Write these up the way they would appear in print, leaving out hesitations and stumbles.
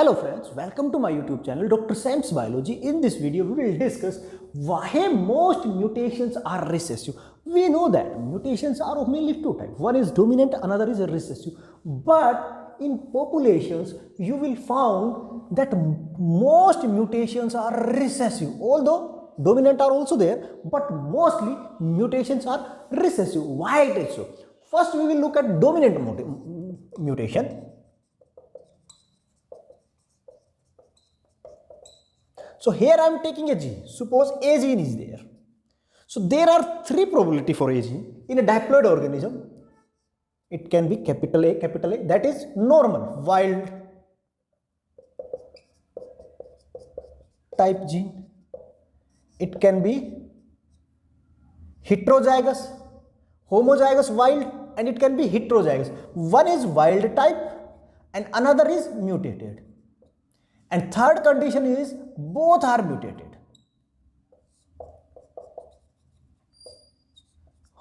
Hello friends, welcome to my YouTube channel Dr. Sam's Biology. In this video, we will discuss why most mutations are recessive. We know that mutations are of mainly two types. One is dominant, another is recessive. But in populations, you will find that most mutations are recessive. Although dominant are also there, but mostly mutations are recessive. Why it is so? First, we will look at dominant mutation. So here I am taking a gene. Suppose A gene is there. So there are three probability for A gene in a diploid organism. It can be capital A, that is normal, wild type gene. It can be heterozygous, homozygous wild, and it can be heterozygous. One is wild type and another is mutated. And third condition is both are mutated.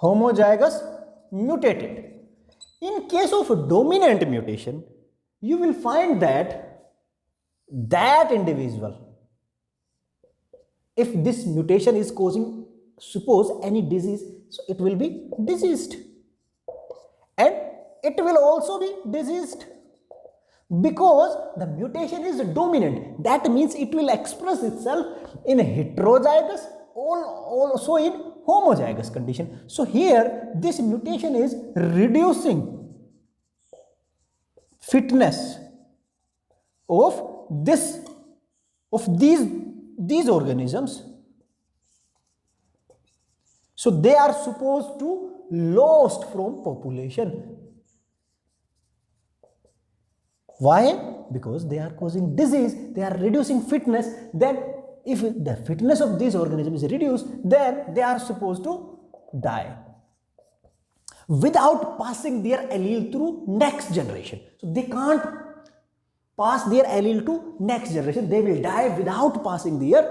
Homozygous, mutated. In case of dominant mutation, you will find that individual, if this mutation is causing, suppose any disease, so it will be diseased. And it will also be diseased. Because the mutation is dominant, that means it will express itself in heterozygous or also in homozygous condition. So here this mutation is reducing fitness of these organisms. So they are supposed to lost from population. Why? Because they are causing disease, they are reducing fitness. Then if the fitness of this organism is reduced, then they are supposed to die without passing their allele through next generation. So they can't pass their allele to next generation. They will die without passing their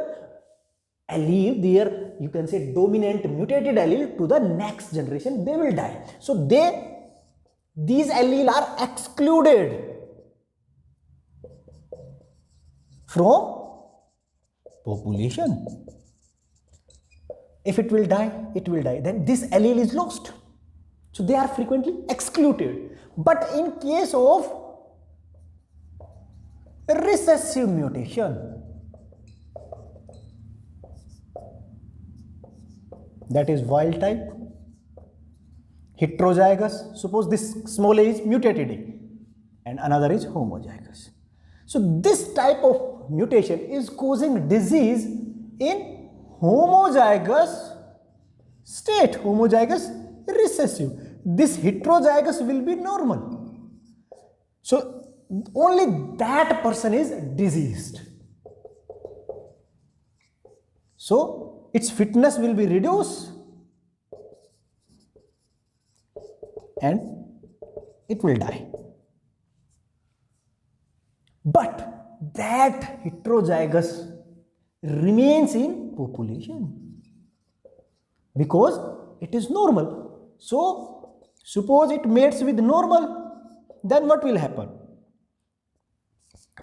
allele, their, you can say, dominant mutated allele to the next generation. They will die. So these allele are excluded from population. If it will die, it will die. Then this allele is lost. So they are frequently excluded. But in case of recessive mutation, that is wild type, heterozygous, suppose this small a is mutated A and another is homozygous. So this type of mutation is causing disease in homozygous state, homozygous recessive. This heterozygous will be normal. So only that person is diseased. So its fitness will be reduced and it will die. But that heterozygous remains in population because it is normal. So suppose it mates with normal, then what will happen?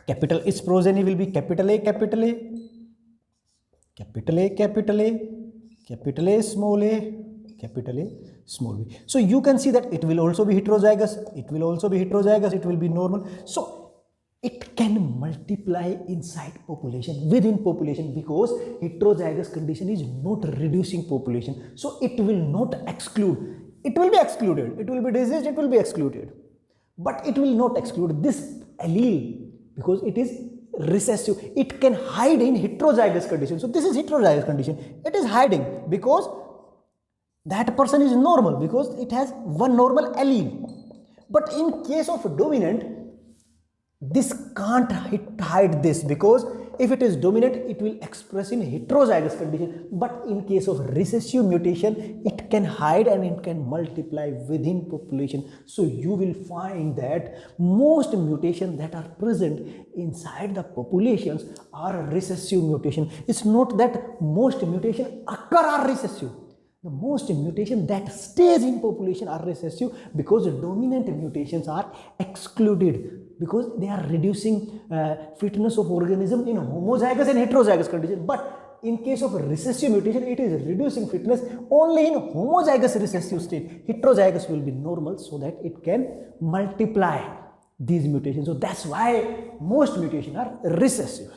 Capital its progeny will be capital A, capital A, capital A, capital A, capital A, small a, capital A, small b. So you can see that it will also be heterozygous, it will also be heterozygous, it will be normal. So it can multiply inside population, within population, because heterozygous condition is not reducing population. So it will not exclude. It will be excluded. It will be diseased, it will be excluded. But it will not exclude this allele because it is recessive. It can hide in heterozygous condition. So this is heterozygous condition. It is hiding because that person is normal because it has one normal allele. But in case of dominant, this can't hide this because if it is dominant, it will express in heterozygous condition. But in case of recessive mutation, it can hide and it can multiply within population. So you will find that most mutations that are present inside the populations are recessive mutation. It's not that most mutations occur are recessive. The most mutation that stays in population are recessive because dominant mutations are excluded. because they are reducing fitness of organism in homozygous and heterozygous condition. But in case of a recessive mutation, it is reducing fitness only in homozygous recessive state. Heterozygous will be normal so that it can multiply these mutations. So that's why most mutations are recessive.